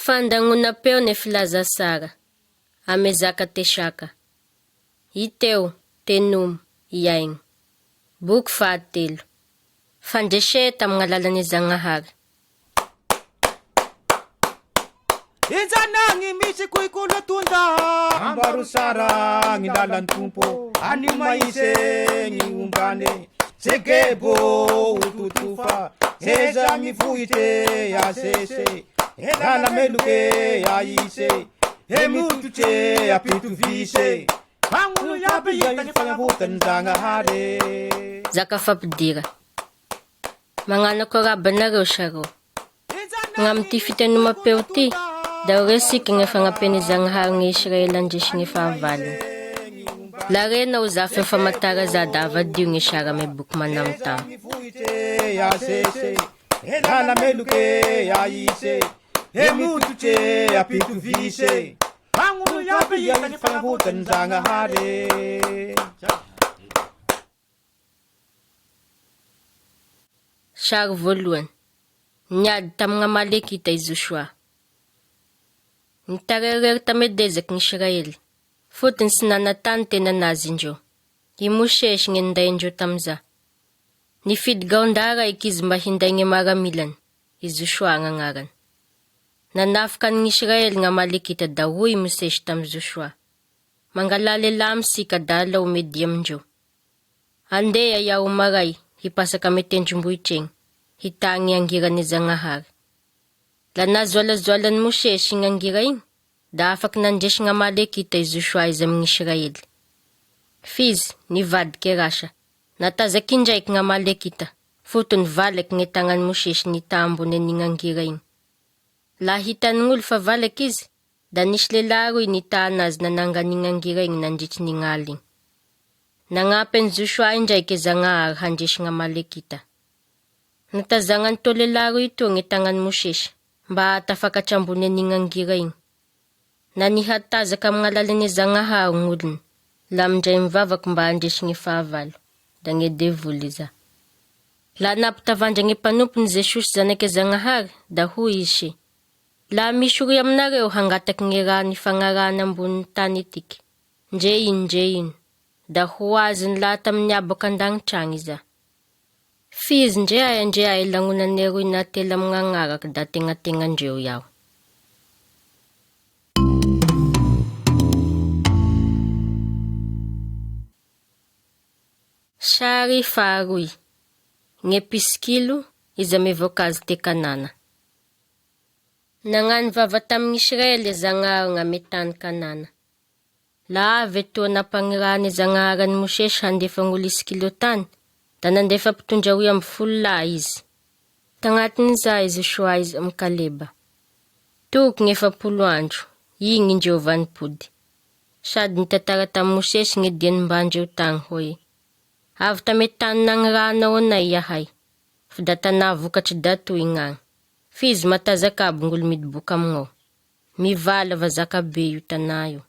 Fandangoana peo ny filaza sara, amezaka teshaka. Iteo, tenomo, iaigny. Boky fahatelo. Fandreseta amin'ny alalan'ny Zagnahary. Izanagny misy kuikuna tunda ambaro sara ny lalan'ny tompo any maise ny ombane segebo ututufa eza ny fuite asese elala meluke aise emutuche apitu vise pangulo yabe yitany fanavotany Zagnahary. Zaka fampidira. Magnano korabanareo saro. Ng'amty fitenoma peo ty, daw resika nga fangapeni Zagnahary ng Israel andres ng fahavalong. Lare na uzafin famatara za davadio ng Ishara may bukmanamtam. Elala meluke aise emutuche apitu vise pangulo yabe yitany fanavotany Zagnahary. Sary voalohany. Niady tamin'ny Amalekita i Joshua. Nitarerery tamedezaky ny Israely. Fotony sy nanatany tena nazy indreo. I Mosesy ny ninday indreo tamza. Nifidy gaondara ikizy mba hinday ny maramilany. I Joshua gn'agnarany. Nanafika ny Israely ng Amalekita da hoy Mosesy tam Joshua. Mangalalelamy sika da alaw medy amindreo. Andeha yaho maray, hipasaka metendrombohitreny. Hitang angira ni Zagnahary. La nazoalazoalan'ny Mosesy ng angira iny, da afak nandresy ng Amalekita i Joshua izy amin'ny Israely. Fizy, nivadiky rasha. Natazaky indraiky ng Amalekita, fotony valaky ng tangan'ny Mosesy nitambony ng angira iny. La hitan'ny ng'olo fa valaky izy, da nisy lehilahy roy nitahan azy nanangany ng angira iny nandritry ny ngaling. Nangapen'ny Joshua indraiky Zagnahary handresy ng Amalekita. Natazangan to lehilahy ito ng tangan'ny Mosesy, mba atafakatra ambony ng angira iny. Nanihatazaka amin'ny alalan'ny Zagnahary ng'olony, lamindray mivavaky mba handresy ny fahavalo, da ny devoly iza. La napitavandra ny mpanompony Jesosy zanaky Zagnahary, da hoy izy, la misy uri aminareo hangataky ny raha ny fanarahana ambony tany etiky, ndre ino, da ho aziny laha tamin'ny abaka andagnitrany iza. Fizy ndre ay langonany eroy natela amin'ny agnaraky da tegnategnandreo yaho. Sary faharoy. Ny piskilo iza me voankazo te Kanana. Nagnano vava tamin'ny Israely Zagnahary nga metany Kanana. La avy toa napanirahany Zagnahary ny Mosesy handefa ng'olo iskilo tany, da nandefa mpitondra hoy amby 10 lahy izy. Tagnatin'iza izy Joshua izy amin'ny Kaleba. Toky ny 70 andro, igny indreo vanipody. Sady nitatara tamin'ny Mosesy ny diany mba andreo tany hoy. Avy tametany nanirahanao anay yahay, fa da tana vokatry datoy ng'agny. Fizy matazaka aby ng'olo midoboka aminao. Mivala va zakabe io tana io.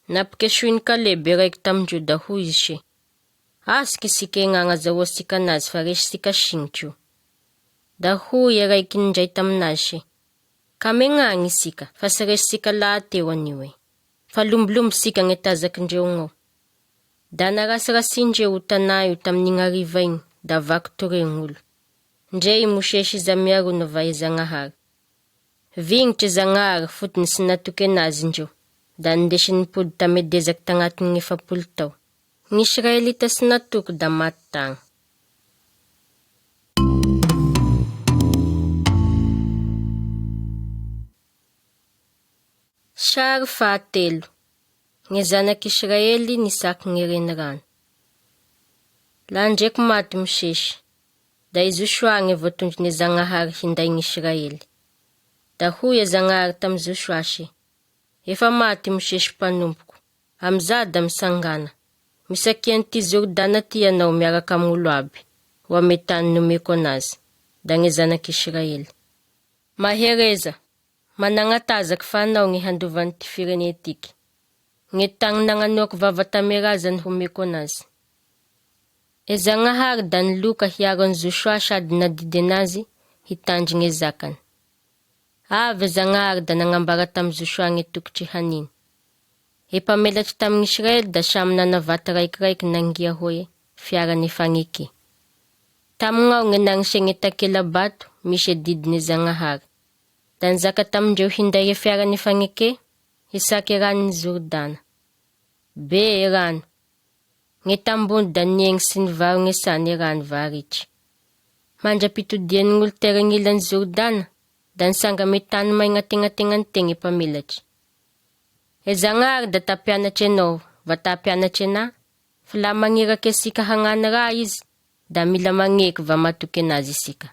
Napikesoiny Kaleba raiky tamindreo da hoy izy. Asiky sika ng'agny azahoasika anazy fa resy sika sinitro. Da hoy raiky nindray taminazy. Kame ng'agny isika, fa sy resy sika lahateo anio e. Fa lombolombo sika ny tazaky ndreo ng'o. Da narasirasindreo tana io tamin'ny ariva iny, da vaky tore ng'olo. Ndre i Mosesy iza miarona va i Zagnahary. Vignitry Zagnahary fotony sy natoky anazy indreo, da nindesy nipody tamedezaky tagnatin'ny 70 tao. Ny Israelita sy natoky da maty tagny. Sary fahatelo. Ny zanak'Israely nisaky ny renirano. La ndraiky maty Mosesy, da i Joshua ny voatondry ny Zagnahary hinday ny Israely. Da hoy Zagnahary tam Joshua se, efa maty Mosesy mpanompoko, amza da misangana. Misakiany ty Jordana ty anao miaraka amin'olo aby, ho ametany nomeko anazy, da ny zanak'Israely. Mahereza, manangatazaky fa anao ny handovan'ny ty firene tiky. Ny tagny nagnanoako vava tamerazany homeko anazy. E Zagnahary da niloka hiaro an Joshua sady nadidy anazy hitandry ny zakany. Avy Zagnahary da nagnambara tamy Joshua gny tokotry haniny. Efa melatry tamin'ny Israely da samy nanavata raikiraiky nangia hoe fiarany fagneke. Tamignao gny nagnisegny takela bato misy didiny Zagnahary. Da nizaka tamindreo hinday fiarany fagneke, hisaky ranony Jordana. Be rano. Gny tambony da niegny sy nivaro gny sany rano varitry. Mandrapitodian'ny gn'olo teragnilan'ny Jordana, da nisanga ame tany maigna tegnategnany tegna epamelatry. E Zagnahary da tampianatry anao, va tampianatry ana, fa la magniraky asika hagnano raha izy, da mila magneky va matoky anazy isika.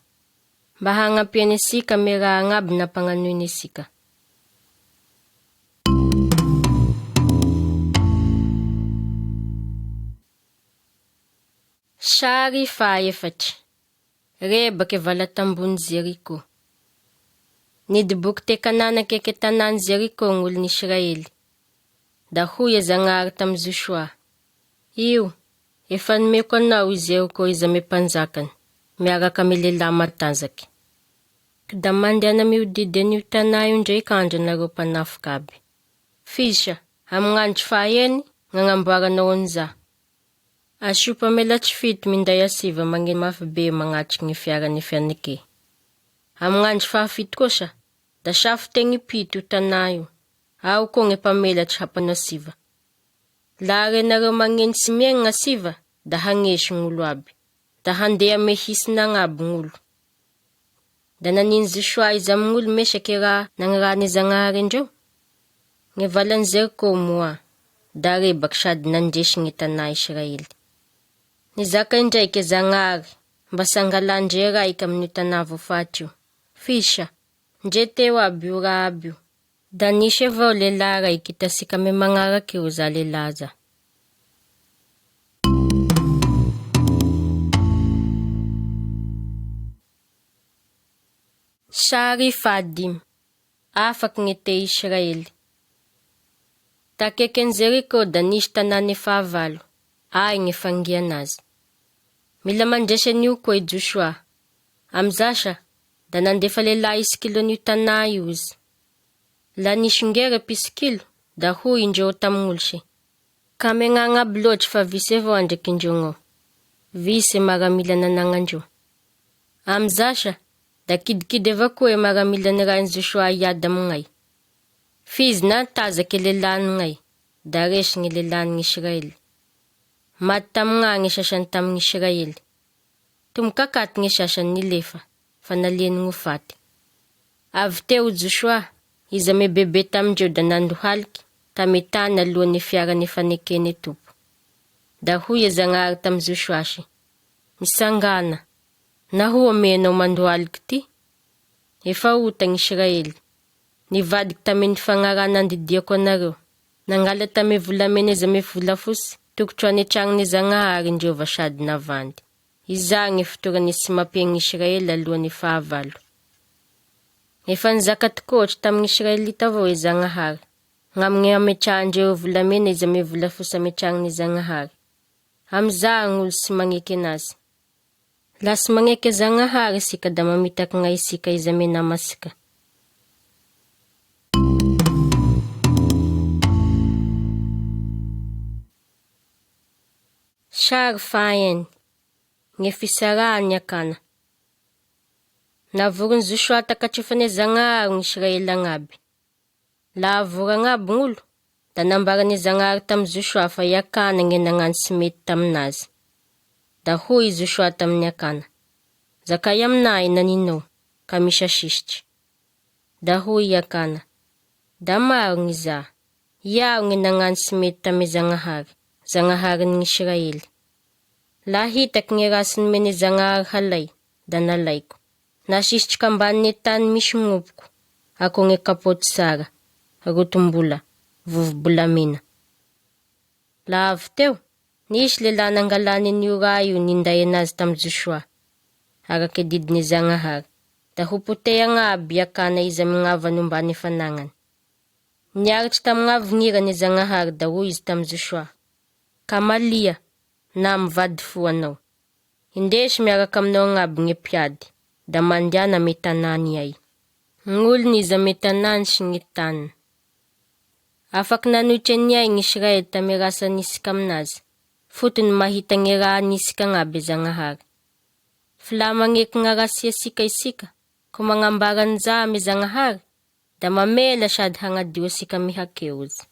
Mba hagnampia asika me raha agnaby nampagnanoiny asika. Sary fahaefatry. Rebaky vala tambony Jeriko. Nidiboky te Kanana keke tanany Jeriko gn'olon'ny Israely. Da hoy Zagnahary tamy Joshua, io, efa nomeko anao i Jeriko izy ame mpanjakany, miaraka ame lehilahy matanjaky. Da mandehana miodidi an'io tanà io ndraiky andro anareo mpanafiky aby. Fisha, amign'andro fahaeny, gn'agnamboaranao an'iza. Asopa melatry fito minday asiva magneno mafy be magnatriky gny fiarany fianake. Amign'andro fahafito kosa, da safo tegny pito tanà io. Ao koa gny pamelatry hapanao siva. La renareo magneno sy miegna siva, da hagnesy gn'olo aby. Da handeha me hisina agnaby gn'olo. Da naniny Joshua izy amin'olo mesaky raha nagnarahany Zagnahary indreo. Gny valany Jeriko moa, da rebaky sady nandresy gny tanà Israely. Nizaka indraiky Zagnahary, mba sangalandre raiky amin'io tanà voafaty io. Fisha, ndre teo aby io raha aby io. Da nisy avao lehilahy raiky hitasika me magnaraky io za lehilahy za. Sary fahadimy. Afaky gny te Israely. Takekeny Jeriko da nisy tanàny fahavalo. Ay gny fangianazy. Mila mandresy an'io koa i Joshua. Amzasa, da nandefa lehilahy isikilon'io tanà io izy. La nisy ngera pisikilo, da hoy indreo tam'olosy. Ka megnagna aby loatry fa visy avao andraky indreo ngao. Visy maramila nanangandreo. Amzasa, da kidikidy avao koa e maramila nirahan'ny Joshua iady amin'gnay. Fizy na tazaky lehilahin'gnay, da resy gny lehilahin'ny Israely. Maty tam'gna gny sasany tamin'ny Israely. Tomokakaty gny sasany nilefa, fa naliany gn'ofaty. Avy teo Joshua, izy ame bebe tamindreo da nandohaliky, tame tany alohan'ny fiarany fanekeny tompo. Da hoy Zagnahary tamy Joshua sy, misangana, nahoa me anao mandohaliky ty? Efa ota gny Israely. Nivadiky tame ny fagnarana andidiako anareo. Nangala tame volamena izy ame volafosy, tokotro anetragn'ny Zagnahary indreo va sady navandy. Iza gny fotorany sy mampiegny Israely alohan'ny fahavalo. Efa nizaka tokotry tamin'ny Israelita avao i Zagnahary. Gn'amigny ametrahandreo volamena izy ame volafosy ametragn'ny Zagnahary. Amza gn'olo sy magneky anazy. La sy magneky Zagnahary sika da mamitaky gnay sika izy ame namasika. Sary fahaeny. Gny fisarahany akana. Navorony Joshua takatrefany Zagnahary gny Israely agnaby. La avory agnaby gn'olo, da nambarany Zagnahary tamy Joshua fa iakana gny nagnano sy mety taminazy. Da hoy Joshua tamin'ny akana, zakay aminay naninao, ka misy asisitry. Da hoy iakana, da maro gny za, iaho gny nagnano sy mety tamy Zagnahary, Zagnaharin'ny Israely. La hitaky gny raha sy nomeny Zagnahary halay, da nalaiko. Nasisitry kambanin'ny tany misy ngopoko, ako gny kapoty sara, rotom-bola, vovo-bolamena. La avy teo, nisy lehilahy nangalany an'io raha io ninday anazy tamy Joshua, araky didiny Zagnahary, da ho potey agnaby iakana izy amign'avany ombany fanagnany. Niaritry tam'gn'avinirany Zagnahary da hoy izy tamy Joshua, ka malia, na mivady fo anao. Indesy miaraka aminao agnaby gny piady, da mandiana ame tanany ay. Ng'olo niza metanany sy ny tany. Afaky nanoitra niay ny Israely tamy rasa nisika aminazy, fotony mahita ny raha nisika agnaby Zagnahary. Fila magneky nga rasia isika, ko magnambara nja ame Zagnahary, da mamela sady hagnadio asika mihakeo izy.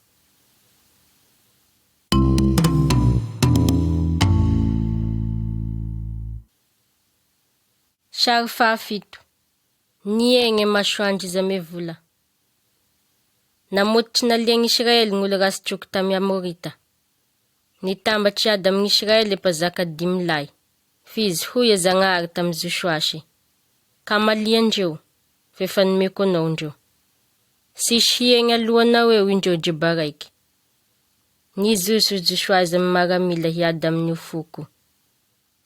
Sary fahafito. Niegny masoandry izy ame vola. Namotitry naliagny Israely ng'olo rasy troky tamy Amorita. Nitambatry ady amin'ny Israely mpazaka 5 lahy. Fizy hoy Zagnahary tamy Josoasy. Kamaliandreo, fefa nomeko anao ndreo. Sisy hiegny alohanao eo indreo jiba raiky. Nizoso Josoasy amy maramila hiady amin'ny ofoko.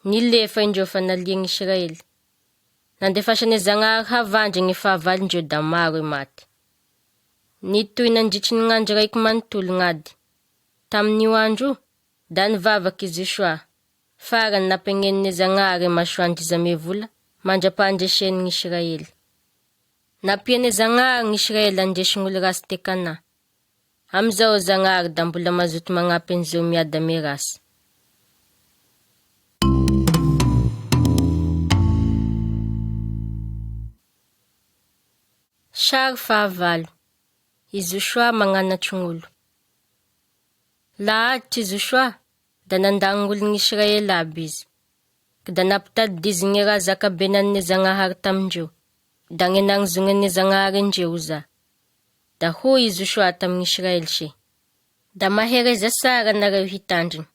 Nilefa indreo fa naliagny Israely. Nandefasane Zagnahary havandry ny fahavalindreo da maro maty. Nitoy nandritry ny ngandro raiky manontolo ngady. Tamin'io andro, da nivavaky Josoa. Farany nampegnenin'ny Zagnahary masoandry izy ame vola, mandra-pandresen'ny ny Israely. Napiane Zagnahary ny Israely andresy ng'olo rasy tekana. Amizao Zagnahary da mbola mazoto magnampy an'izao miady ame rasy. Sary fahavalo. I Josoa magnanatry ng'olo. Lahaditry Josoa, da nandagny ng'olo ny Israely aby izy. Da nampitadidizy ny raha zakabenan'ny Zagnahary tamindreo. Da ny nangizognan'ny Zagnahary indreo za. Da hoy Josoa tamin'ny Israely se. Da mahereza sara nareo hitandriny.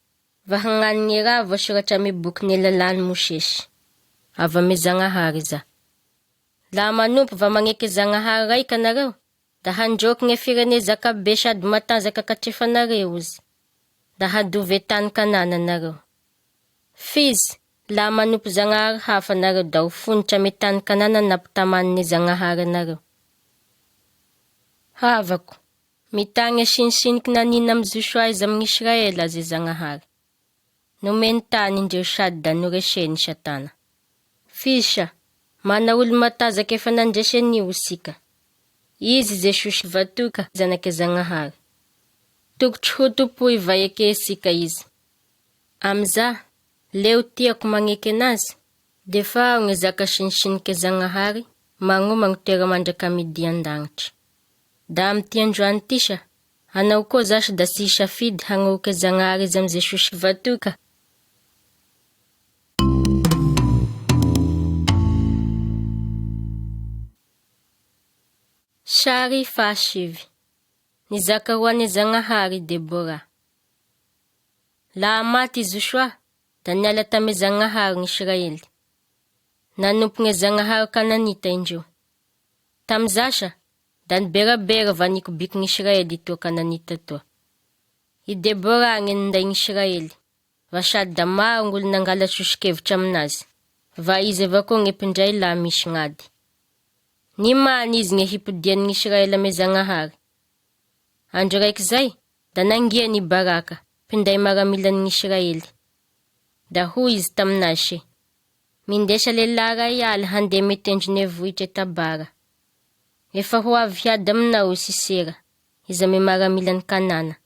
Va hagnano ny raha voasoratra ame boky ny lalàny Mosesy. Avy ame Zagnahary za. La manompo va magneky Zagnahary raika nareo, da handroky ny firene zakabe sady matanjaka katrefanareo izy. Da hadovy tany Kanana nareo. Fizy, la manompo Zagnahary hafa nareo da ho fonitra ame tany Kanana nampitaman'ny Zagnahary nareo. Havako, mitagny sinisiniky nanina amy Josoa izy amin'ny Israely azy Zagnahary. Nomeny tany indreo sady da noreseny Satana. Fisha, mana olo matanjaky efa nandresen'io isika. Izy Jesosy vatoka zanaky Zagnahary. Tokotry ho tompoy vaieky isika izy. Amza, leo tiako magneky anazy, defa ao ny zaka sinisiniky Zagnahary, magnomagny ny toera mandraka midi an-dagnitry. Da amy ty androany tisa, anao koa zasy da sy isafidy hagnoky Zagnahary izy amy Jesosy vatoka. Sary fahasivy. Nizaka hoan'ny Zagnahary Debora. La maty Josoa, da niala tame Zagnahary ny Israely. Nanompo ny Zagnahary Kananita indreo. Tam zasa, da niberabera va nikobiky ny Israely toa Kananita toa. I Debora ny ninday ny Israely, va sady da maro ng'olo nangala sosikevitra aminazy, va izy avao koa ny mpindray la misy ngady. Ni many izy ny hipodian'ny Israely ame Zagnahary. Andro raiky zay, da nangia ny Baraka, pinday maramilan'ny Israely. Da hoy izy taminazy, mindesa lehilahy ray aly handeha mitendry vohitra Tabara. Efa ho avy hiady aminao Sisera, izy ame maramilan'ny Kanana.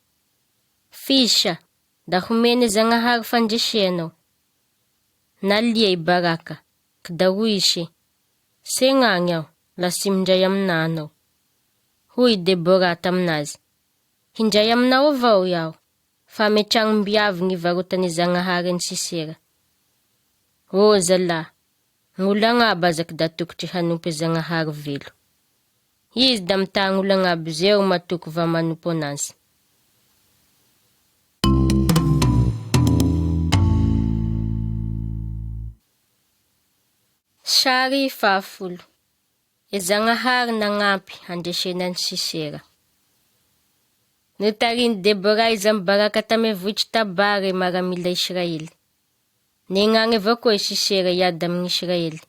Fisha, da homeny Zagnahary fandresenao. Nalia i Baraka, ka da hoy se, senagny aho, la sy mindray aminanao. Hoy Debora taminazy, hindray aminao avao iaho, fa metragno mbiavy ny varotany Zagnahary ny Sisera. O zala, ng'olo agnaby azaky da tokotry hanompo Zagnahary velo. Izy da mita ng'olo agnaby zeo matoko va manompo anazy. Sary fahafolo. Zagnahary nagnampy handresenan'ny Sisera. Notariny Debora izy amy Baraka tame vohitry Tabara maramila Israely. Negnagny avao koa i Sisera hiady amin'ny Israely.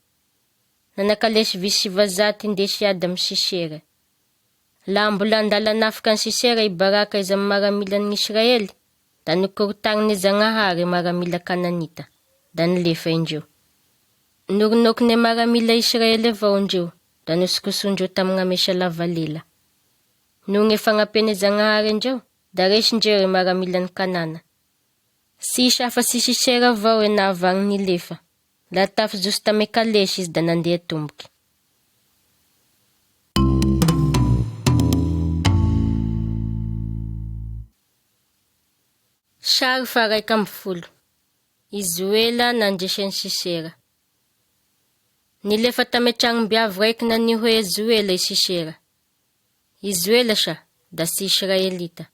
Nanakalesy visy vazaty indesy hiady amy Sisera. La mbola andala nafika ny Sisera i Baraka izy amy maramilan'ny Israely, da nikorontagniny Zagnahary maramila Kananita, da nilefa indreo. Norinokiny maramila Israely avao indreo, da nosikosondreo tamin'ny mesa lavalela. Noho efa agnapeny Zagnahary indreo, da resindreo e maramilan'ny kanana. Sisy hafa sy Sisera avao e nahavagny nilefa. La tafy josy tame kalesy izy da nandeha tomboky. Sary fa 1 Izoela nandresen'ny Sisera. Nilefa tame tragnombiavy raiky naniho hoe Izoela i Sisera. Izoela sa da sy Israelita,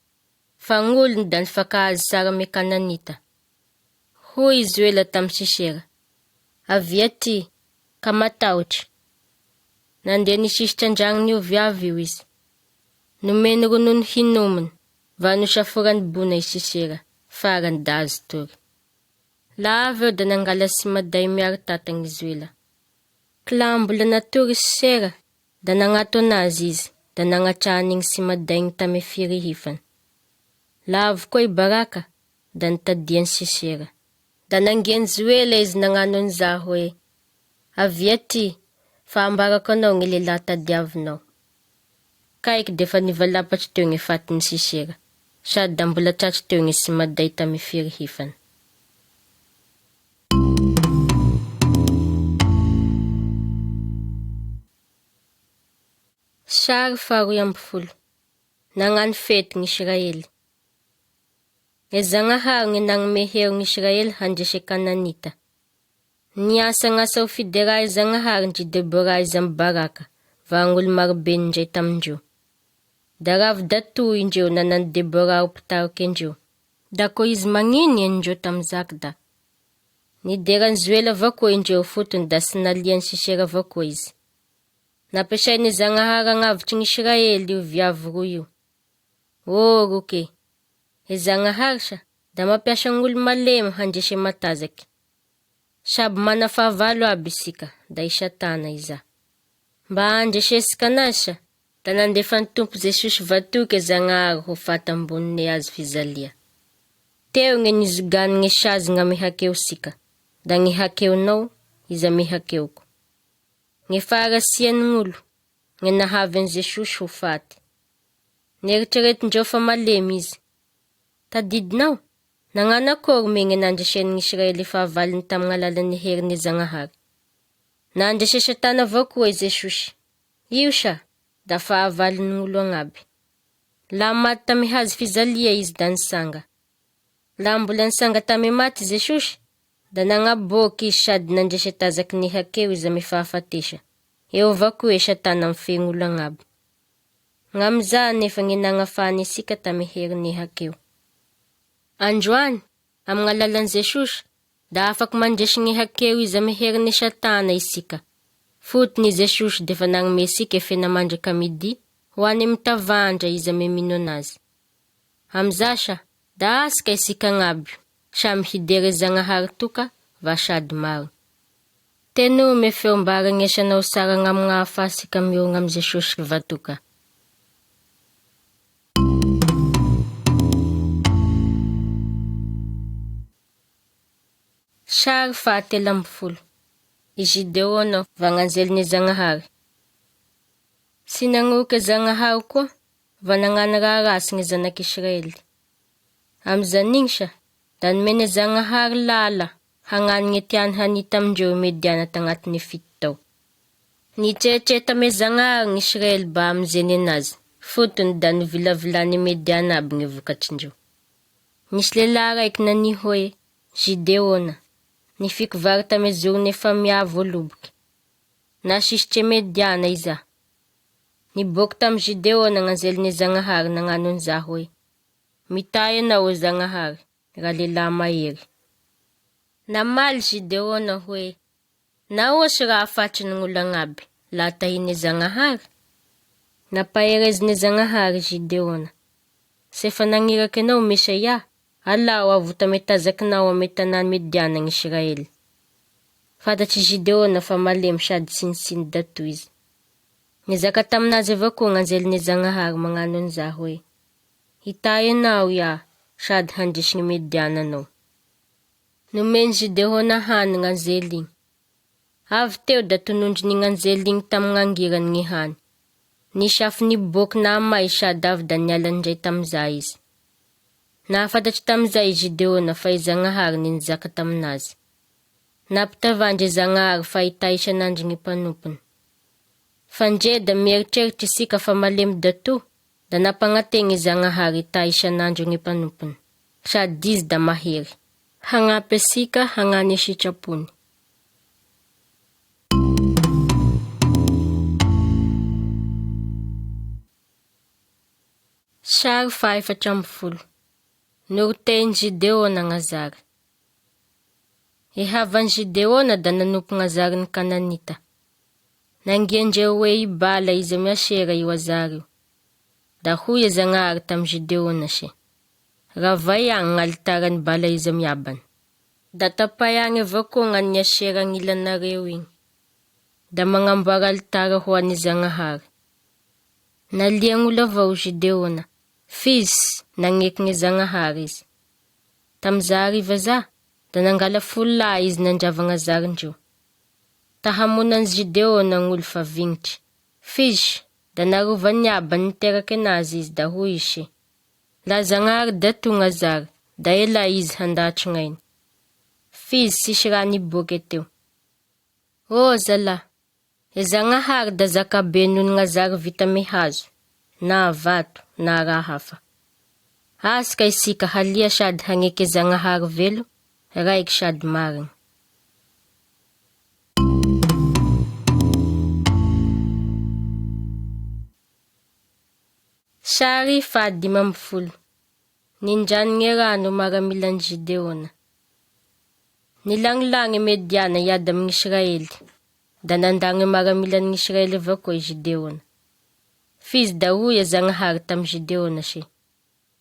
fa gn'olony da nifakahazy sara me Kananita. Hoy Izoela tamy Sisera, avia ty, ka mataotry. Nandeha nisisitry andragnon'io viavy io izy. Nomeny ronono hinominy, va nosafurany bona i Sisera, farany da azo tory. La avy eo da nangala sy maday miaro tatagny Izoela. Kla mbola natory Sisera, da nagnato anazy izy, da nagnatrahany igny sy madaigny tame firihifany. La avy koa i Baraka, da nitadiany Sisera. Da nangiany Izoela izy nagnano an'iza hoe, avia ty, fa ambarako anao gny lehilahy tadiavinao. Kaiky defa nivalapatry teo gny fatin'ny Sisera, sady da mbola tratry teo gny sy maday tame firihifany. Sary 2 Nagnano fety gny Israely. E Zagnahary gny nagnome heo gny Israely handresy Kananita. Niasa gn'asa ho fidera Zagnahary ndry Debora izy amy Baraka, va gn'olo marobe ndray tamindreo. Da ravy datoy indreo nanany Debora ho mpitaroky indreo. Da ko izy magniny indreo tamy Zakda. Niderany Izoela avao koa indreo fotony da sy naliany Sisera avao koa izy. Nampiasainy Zagnahary agnavitry gny Israely io viavy roa io. Roke, e Zagnahary sa da mampiasa gn'olo malemy handresy matazaky. Saby mana fahavalo aby isika, da isatana iza. Mba handresesika anazy sa, da nandefa ny tompo Jesosy vatoky e Zagnahary ho fata ambonine azo fizalia. Teo gny nizogany gny sazy nga mihakeo sika, da gny hakeonao iza mihakeoko. Gny farasian'olo, gny nahavy Jesosy ho faty. Neritreretindreo fa malemy izy. Tadidinao, nagnano akory me gny nandresen'ny Israely fahavaliny tamy gn'alalan'ny herin'ny Zagnahary. Nandrese Satana avao koa i Jesosy. Io sa, da fahavalinin'olo agnaby. La maty tamy hazo fizalia izy da nisanga. La mbola nisanga tamy maty Jesosy, da nagnaboky izy sady nandrese tazaky ny hakeo izy amy fahafatesa. Eo avao koa e Satana mifegn'olo agnaby. Ng'amza nefa gny nagnafany isika tamy herin'ny hakeo. Androany, amy gn'alalan'i Jesosy, da afaky mandresy gny hakeo izy amy herin'ny Satana isika. Fotony Jesosy defa nagnome isika e fena mandraka midi, ho any mitavandra izy amy mino anazy. Amza sa, da asika isika agnaby, samy hidery Zagnahary toka, va sady maro. Teno me feo mba aragnesanao sara gn'amy gn'ahafasika mio gn'amy Jesosy vatoka. Sary 3 I Gideona vagnanjelin'ny Zagnahary. Sy nagnoky Zagnahary koa, va nagnano raha rasy gny zanak'Israely. Amizan'igny sa, da nomeny Zagnahary lala hagnano gny tiany hanita amindreo Mediana tagnatin'ny 7 tao. Nitretre tame Zagnahary gny Israely ba amizeny anazy, fotony da novilavilany Mediana aby gny vokatrindreo. Nisy lehilahy raiky nani hoe Gideona. Nifiky vary tame zorone fa miavo oloboky. Nasisitry Mediana iza. Niboky tamy Gideona gn'anjelin'ny Zagnahary nagnano an'iza hoe, mitay anao o Zagnahary, raha lehilahy mahery. Namaly Gideona hoe, naosy raha afatry n'olo agnaby, la tahiny Zagnahary. Napahereziny Zagnahary Gideona. Sefa nagniraky anao Mesaia, alao avo tame tazakinao ame tanany Mediana gny Israely. Fantatry Gideona fa malemy sady sinisiny dato izy. Nizaka taminazy avao koa gn'anjelin'ny Zagnahary magnano an'iza hoe, hitay anao ia, sady handresy gny Mediana anao. Nomeny Gideona hany gn'anjely igny. Avy teo da tonondry ninganjeligny tamin'angirany ny hany. Nisy afo niboky na may sady avy da nialandray tamizay izy. Nahafantatry tamizay i Gideona fa i Zagnahary ninzaka taminazy. Nampitavandry Zagnahary fa hita isan'andro ny mpanompony. Fandre da mieritreritra isika fa malemy dato, da nampagnategny Zagnahary hita isan'andro ny mpanompony. Sady izy da mahery. Hagnampy asika hagnany sitrapony. Sary 4. Noroteny Gideona gn'Azary. Ihavan'ny Gideona da nanompo gn'Azary ny Kananita. Nangiandreo hoe ibala izy miasera io Azary io. Da hoy Zagnahary tam Gideona se. Ravay agny gn'alitarany bala izy miabany. Da tapay agny avao koa gn'any asera gn'ilanareo igny. Da magnamboara alitara ho an'i Zagnahary. Naliagn'olo avao Gideona. Fis nagneky ny Zagnahary izy. Tamza hariva za, da nangala fola izy nandrava gn'Azarindreo. Tahamonan'i Gideona gn'olo fa vignitry. Fis da narova niabany niteraky anazy izy da hoy ishe. La Zagnahary dato gn'Azary, da ela izy handatry gn'ainy. Fis sisy raha niboky teo. O zala, e Zagnahary da zakabe noho gn'Azary vita mihazo, na vato, na raha hafa. Asika isika halia sady hagneky Zagnahary velo, raiky sady marigny. Sary 5. Nindrany rano maramilan'i Gideona. Nilanglagny Mediana iady amin'Israely, da nandagny maramilan'i Israely avao koa i Gideona. Fiz da hoy Zagnahary tam Gideona se.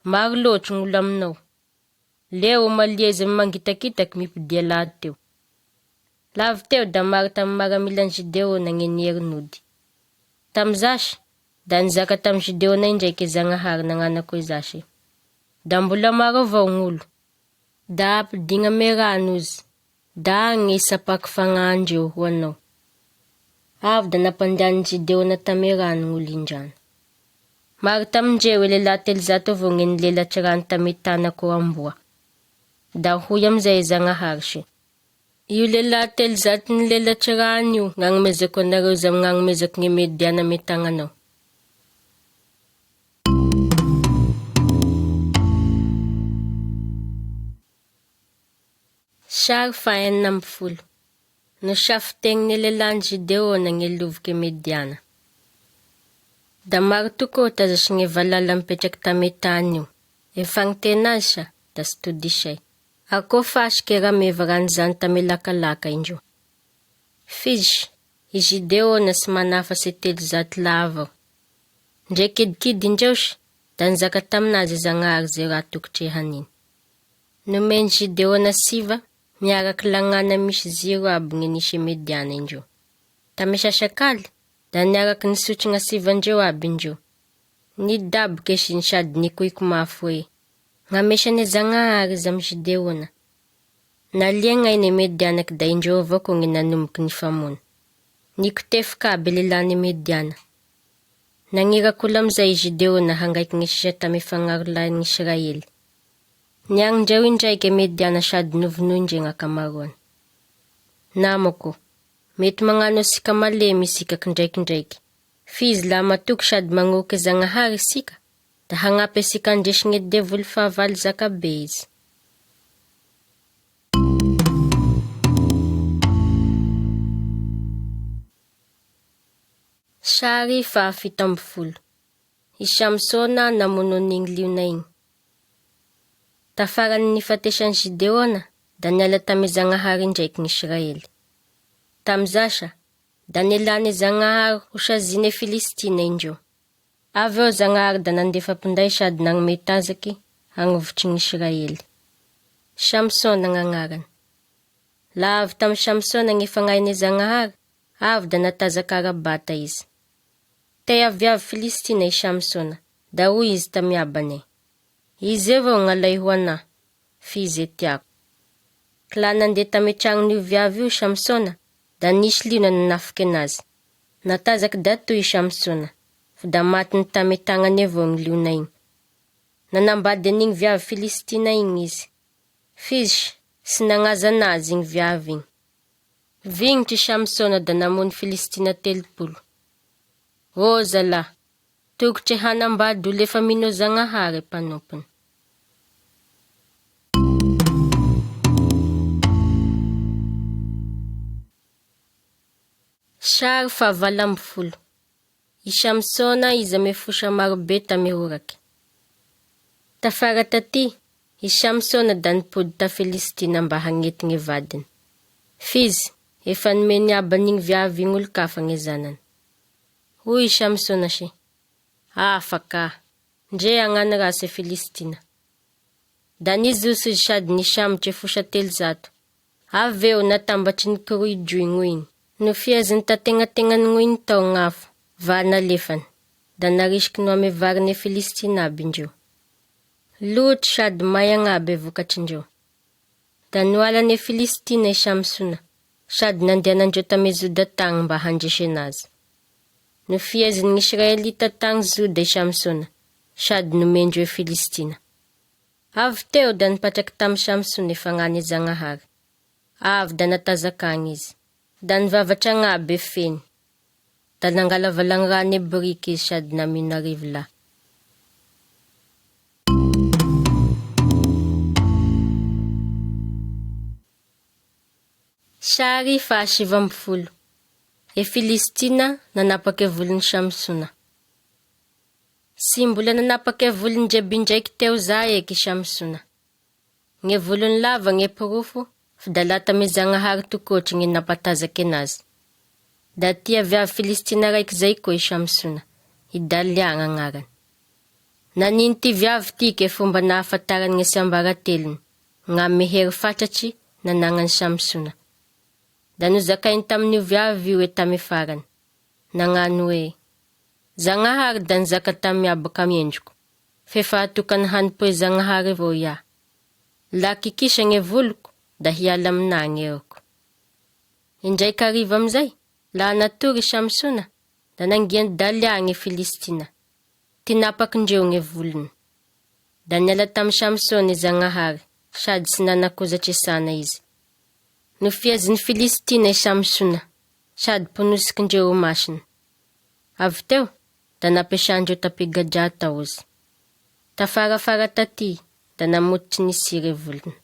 Maro loatry gn'olo aminao. Leo malieza mangitakitaky mipidia lahady teo. Lavy teo da maro tam maramilan'i Gideona gn'eny herinody. Tamzasy, da nizaka tam Gideona indraiky Zagnahary nagnanako izasy. Da mbola maro avao gn'olo. Da ampidigna me rano izy. Da agny isapaky fagnandreo ho anao. Avy da nampandany Gideona tame rano gn'olo indrano. Maro tamindreo lehilahy 300 avao gn'eny lelatry rano tame tanako amboa. Da hoy amizay Zagnahary se. Io lehilahy 300 ny lelatry rano io gn'agnomezako anareo izy gn'agnomezako ny Mediana me tagnanao. Sary 40. No safitegny lehilahy Gideona ny lovoky Mediana. Da maro tokoa tazasy ny valala mipetraky tame tany io. E fagnitenazy sa da sy todisay. Ako fasiky rameva rano zany tame lakalaka indreo. Fish, i Gideona sy manafa se 300 avao. Ndre kidikid indreo sy, da nizaka taminazy Zagnahary ze raha tokotry haniny. Nomeny Gideona siva, miaraky lagnana misy 0 aby ny nisy Mediana indreo. Tame sasakaly, da niaraky nisotry gna sivandreo aby indreo. Nidaboky esiny sady nikoiko mafy hoe, gn'amesane Zagnahary izy amy Gideona. Nalia gn'ainy Medianaky da indreo avao koa ny nanomboky nifamona. Nikotefika aby lelany Mediana. Nangirak'olo amizay Gideona hangaiky ny sisa tame fagnarolain'ny Israely. Niangindreo indraiky Mediana sady novonoindre gn'akamaroany. Namako, mety magnano asika malemy isika kindraikindraiky. Fizy la matoky sady magnoky Zagnahary isika, da hagnampy asika andresigny devoly fahavalo zakabe izy. Sary 7. I Samsona namono n'igny liona igny. Tafarany nifatesan'i Gideona, da niala tame Zagnahary indraiky ny Israely. Tamzasa, da nilany Zagnahary ho sazine Filistina indreo. Aveo Zagnahary da nandefa pinday sady nagnome tanjaky hagnovotry ny Israely. Samsona gn'agnarany. La avy tam Samsona gny fagnainy Zagnahary, avy da natazaka Arabata izy. Te avy Filistina i Samsona, da hoy izy tamiabane. Izy avao gn'alay ho ana, fizy tiako. Kla nande tame tragnon'io viavy io Samsona, da nisy liona nanafika anazy. Natazaky dato i Samsona, fa da matiny tamy tagnany avao gny liona igny. Nanambady an'igny viavy Filistina igny izy. Fizy, sy nagnaza anazy igny viavy igny. Vignitry Samsona da namony Filistina 30. O zala, tokotry hanambady olo efa mino Zagnahary mpanompony. Sary 20. I Samsona izy ame fosa marobe tame oraky. Tafara taty, i Samsona da nipody ta Filistina mba hagnety gny vadiny. Fizy, efa nomeny aban'igny viavy igny olo-kafa gny zanany. Hoy Samsona se, afaka, ndre agnany rasy Filistina. Da nizoso izy sady nisamotry fosa 300. Aveo natambatry ny kiroidroy igny. No fiaziny tategnategnany ng'oiny tao gn'afo, va nalefany, da narisiky no ame varine Filistina aby indreo. Lotry sady may agnaby vokatry-ndreo. Da noalane Filistina i Samsona, sady nandehanandreo tame Zoda tagny mba handresy anazy. No fiaziny Israelita tagny Zoda i Samsona, sady nomendreo Filistina. Avy teo da nipatraky tamy Samsona fagnany Zagnahary. Avy da natazakagny izy. Da nivavatra agnaby feny. Da nangalavalagny rano briky izy sady namino arivila. Sary 70. E Filistina nanapaky volony Samsona. Sy mbola nanapaky volony jiaby indraiky teo za eky Samsona. Nge volony lava nge porofo, fa da lata me Zagnahary tokotry nge napatazaky anazy. Da tia viavy Filistina raiky zay koa i Samsona, i Daliagna agnarany. Naniny ty viavy tiky e fomba nahafantarany nge sambaratelony, gn'ame hery fatratsy nanagnany Samsona. Da nozakainy tamin'io viavy io e tame farany. Nagnano hoe, Zagnahary da nizaka tamy abaka miendriko, fefa atokany hanipoe Zagnahary avao ia. La kikisa nge voloko, da hiala aminagny eoko. Indraiky ariva amizay, la natory Samsona, da nangiany Daliagna e Filistina. Tinapakindreo nge volony. Da niala tamy Samsona i Zagnahary, sady sy nanakozatry sana izy. No fiaziny Filistina i Samsona, sady ponosikindreo o masina. Avy teo, da napesandreo tapigadra tao izy. Tafarafara taty, da namotry ny sire volony.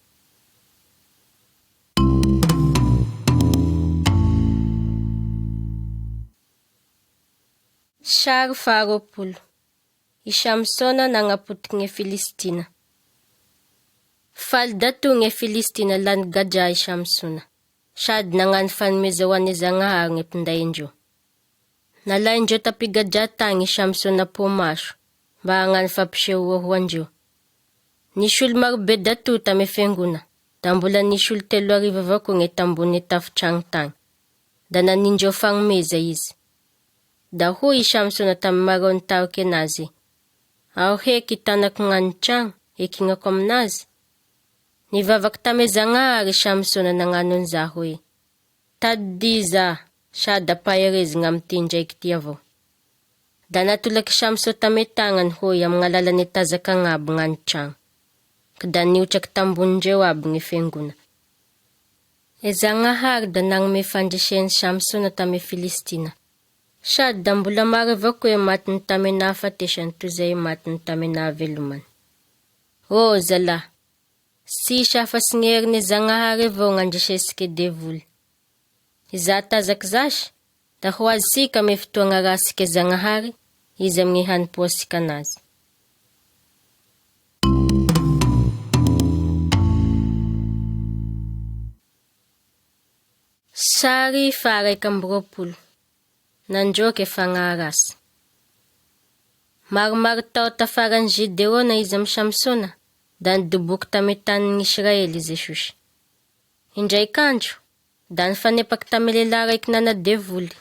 Sary 20. I Samsona nagnapotiky nge Filistina. Faly dato nge Filistina lany gadra i Samsona, sady nagnano fanomeza ho ane Zagnahary nge pindaindreo. Nalaindreo tapigadra tagny i Samsona pomaso, mba hagnano fampisehoa ho andreo. Nisy olo marobe dato tame fiangona, da mbola nisy olo 3 avao koa nge tambony tafitragno tagny, da nanindreo fagnomeza izy. Da hoy i Samsona tamy marony taroky anazy, ao heky tanako gn'any tragno, ekignako aminazy. Nivavaky tame Zagnahary Samsona nagnano an'iza hoe, tady za, sady apaherezi gn'amity indraiky ty avao. Da natolaky Samsona tame tagnany hoy amy gn'alalane tazaka agnabo gn'any tragno. Da niotraky tambonindreo aby gny fiangona. E Zagnahary da nagnome fandreseny Samsona tame Filistina. Sady da mbola maro avao koa e matiny tame nahafatesany toy zay matiny tame nahavelomany. O zala, sisy afa-sy gny herine Zagnahary avao gn'andresesiky e devoly. Iza tazaky zasy, da ho azitsika ame fotoagna rasike Zagnahary, izy amin'ny hanipoasika anazy. Sary 20. Nandroky e fagnaharatsy. Maromaro tao tafarany Gideona izy amy Samsona, da nidoboky tame tanin'ny Israely izy Jesosy. Indraiky andro, da nifanepaky tame lehilahy raiky nana-devoly.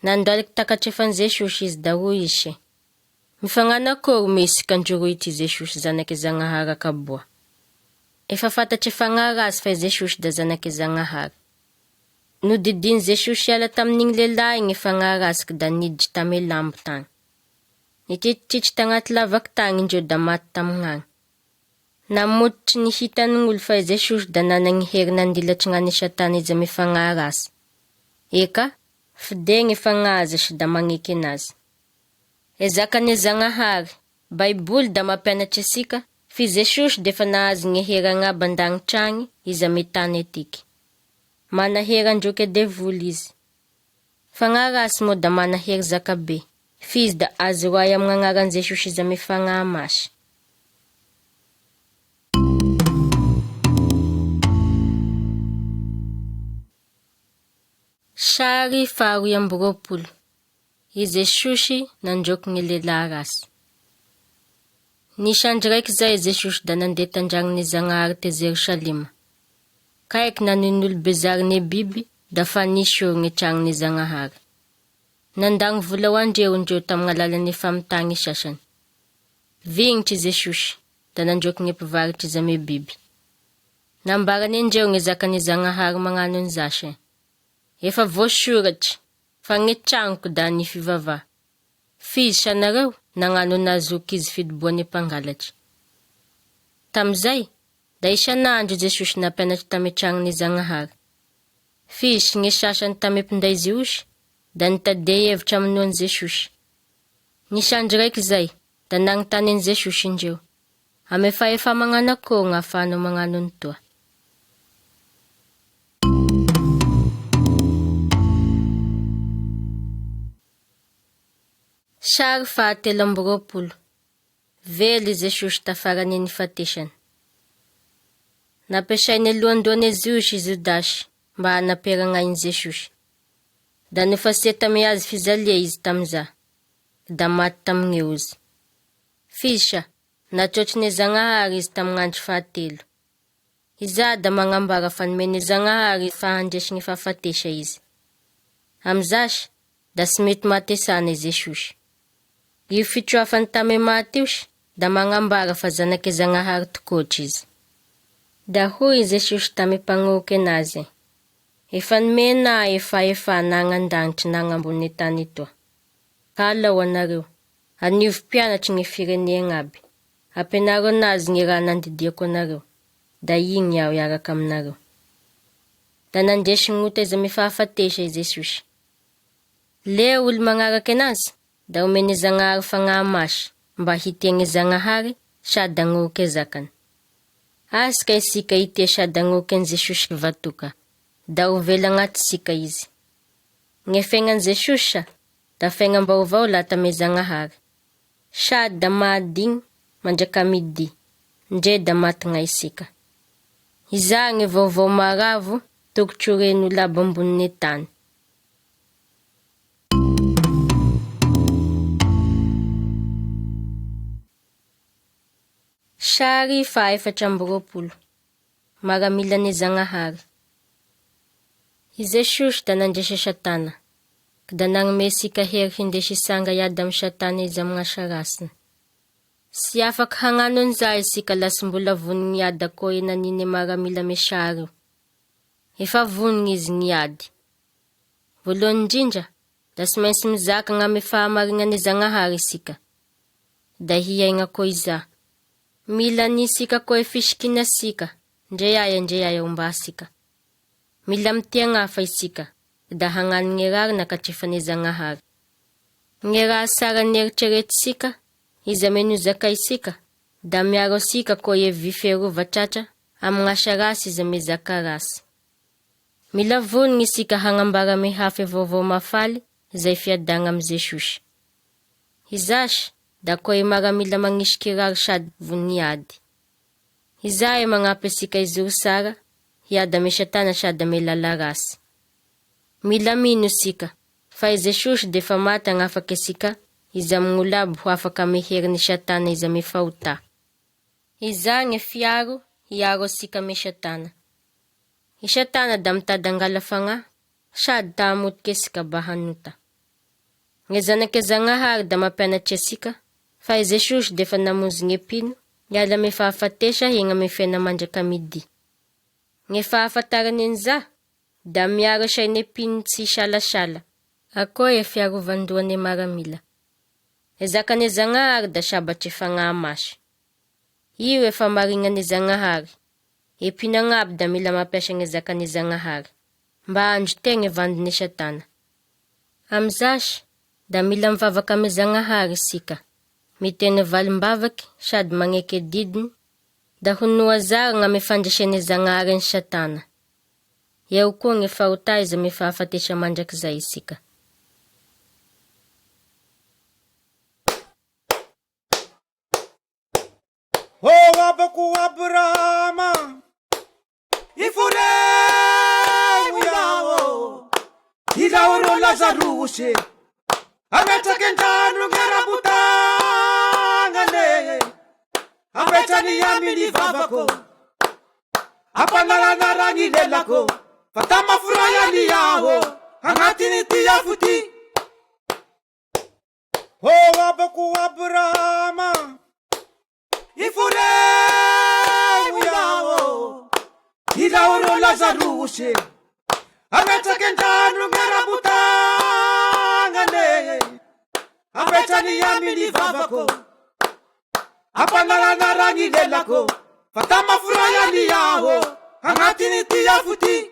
Nandoaliky takatrefany Jesosy izy da hoy izy se, mifagnano akory mesy kandroro ity Jesosy zanaky Zagnahary akaboa. Efa fantatry fagnaharatsy fa Jesosy da zanaky Zagnahary. Nodidin Jesosy hiala tamin'igny lehilahy igny ifagnarasaky da niditry tamy lambo tagny. Nitrititritry tagnaty lavaky tagny indreo da maty tamign'agny. Namototry ny hitan'olo fa Jesosy da nanagny hery nandilatry gn'any Satana izy mifagnarasy. Eka, fidegny ifagnaza da magneky anazy. Ezakane Zagnahary, Baiboly da mampianatry asika, fi Jesosy defa nahazo gny hery agnabo an-dagnitry agny izy amy tany etiky. Mana hery androky devoly izy. Fagnarasy moa da mana hery zakabe, fi izy da azo roay amy gn'agnaran Jesosy izy amy fagnamasy. Sary faharoy amby roapolo. I Jesosy nandroky gny lehilahy rasy. Nisy andro raiky zay Jesosy da nandeha tandragnon'ny Zagnahary te Jerosalema. Kaiky nanon'olo bezarine biby da fa nisy eo gny tragnon'ny Zagnahary. Nandagny vola hoandreo indreo tamy alalan'ny famitagny sasany. Vignitry Jesosy da nandroky gny mpivaritry izy ame biby. Nambarany indreo gny zakan'ny Zagnahary magnano an'zasy. Efa voasoratry fa gny tragnoko da ny fivavà. Fizy sanareo nagnano nazoky izy fidiboan'ny mpangalatry. Tamizay, da isan'andro Jesosy nampianatry tamy tragnon'ny Zagnahary. Fizy gny sasany tamy mpinday Jiosy da nitadia hevitra aminoan'i Jesosy. Nisy andro raiky zay da nagnotany an'i Jesosy indreo. Ame fa magnano akory gn'ahafahanao magnano an'itoa? Sary fahatelo amby roapolo. Velo Jesosy tafarany nifatesany. Nampiasainy alohandohan'ny Jiosy Jodasy mba hanaperagnainy Jesosy. Da nofa tsy tamy azy fizalia izy tamza, da maty tamign'eo izy. Fisa, natrotrin'ny Zagnahary izy tamign'andro fahatelo. Iza da magnambara fa nomeny Zagnahary fahandresy gny fahafatesa izy. Amizasy, da tsy mety matesana i Jesosy. Io fitroafany tamy maty iosy, da magnambara fa zanaky Zagnahary tokotry izy. Da hoy Jesosy tamy mpagnoky anazy. Efa nomena efa na agnandagnitry na agnambony tany toa. Ka alao anareo, anivy mpianatry gny firenena aby. Ampianaro anazy gny raha nandidiako anareo, da igny aho iaraka aminareo. Da nandresy gn'ota izy amy fahafatesa i Jesosy. Le olo magnaraky anazy, da omeny Zagnahary fagnamasy mba hitiagny Zagnahary sady agnoky zakany. Asika isika hitia sady agnoky an Jesosy vatoka, da ho vela agnatisika izy. Gny fiaignan'i Jesosy da fiaignam-baovao laha tamy Zagnahary. Sady da mahadigny mandraka midi, ndre da maty isika. Iza gny vaovao maravo tokotry horen'olo aby ambonin'ny tany. Sary fahaefatra amby roapolo. Maramilan'ny Zagnahary. I Jesosy da nandresa Satana, da nagnome sika hery hindesy isanga iady amy Satana izy amy gn'asa rasiny. Tsy afaky hagnano an'izay isika laha tsy mbola voniny iady akô enaniny maramila ame sary io. Efa voniny izy niady. Voalohany indrindra, da tsy maintsy mizaka gn'ame fahamarinan'ny Zagnahary isika. Da hiaigna akô iza. Mila nisika koa fisikina sika, ndre aia ombasika. Mila mitiagnafa isika, da hagnano gny rary nakatrefany Zagnahary. Gny raha sara nieritreretitsika, izy ameny zaka isika, da miaro asika koa evy fierova tratra, amy gn'asa rasy izy ame zaka rasy. Mila voniny isika hagnambara ame hafa vaovao mafaly, zay fiadagna amy Jesosy. Izasy, da koa maramila magnisiky rary sady voniady. Izay magnampy asika izoro sara, hiady ame Satana sady ame lala rasy. Mila mino isika, fa i Jesosy defa maty agnafaky asika, izy amy gn'olabo ho afaka ame herin'ny Satana izy ame fahotà. Iza gny fiaro, hiaro asika ame Satana. I Satana da mitady angala fagnahy, sady ta hamotiky asika mba hanota. Gny zanaky Zagnahary da mampianatry asika, fa i Jesosy defa namonzy gny mpino, hiala ame fahafatesa hiagna ame fiaina mandraka midi. Gny fahafantarany an'iza, da miarasa iny pinitsy salasala. Ako e fiarovan-doany maramila. E zakane Zagnahary da sabatry fagnamasy. Io efa marignane Zagnahary. E pinagnaby da mila mampiasa gne zakane Zagnahary. Mba andro tegna vandine Satana. Amizasy, da mila mivavaky ame Zagnahary isika. Miteny valimbavaky sady magneke didiny. Da honoa zara ame fandraisane Zagnahary any Satana. Eo koa gne fahotaiza ame fahafatesa mandrakizay isika. O abako Abrahama, ifuremo yawo, ilaoro Lazaruse, ametrake ndrano ngerabutangane, ametrany aminy vavako, ampanaranarany lelako, fatamafurayany yawo, agnatiny ty afuty. O abako Abrahama, ifuremo yawo, ilaoro Lazaruse, ametrake ndrano ngerabutangane, ametrany aminy vavako, ampanaranarany lelako, fatamafurayany yawo, agnatiny ty afuty.